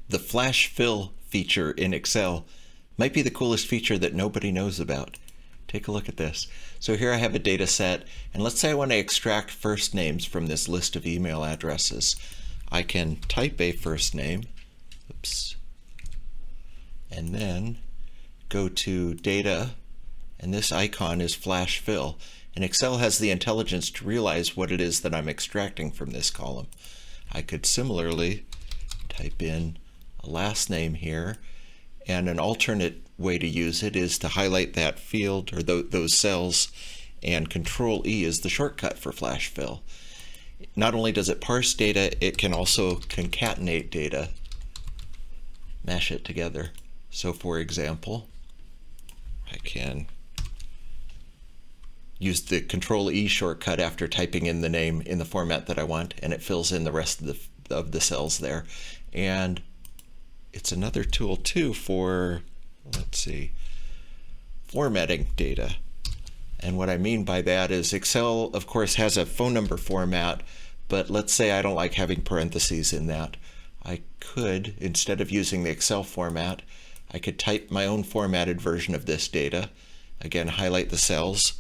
The flash fill feature in Excel might be the coolest feature that nobody knows about. Take a look at this. So here I have a data set, and let's say I want to extract first names from this list of email addresses. I can type a first name, and then go to Data, and this icon is Flash Fill. And Excel has the intelligence to realize what it is that I'm extracting from this column. I could similarly type in a last name here, and an alternate way to use it is to highlight that field or those cells, and Control E is the shortcut for Flash Fill. Not only does it parse data, it can also concatenate data, mash it together. So for example, I can use the Control E shortcut after typing in the name in the format that I want, and it fills in the rest of the cells there. And it's another tool too for, let's see, formatting data. And what I mean by that is Excel, of course, has a phone number format, but let's say I don't like having parentheses in that. I could, instead of using the Excel format, I could type my own formatted version of this data. Again, highlight the cells,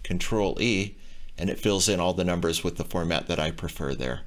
Control E, and it fills in all the numbers with the format that I prefer there.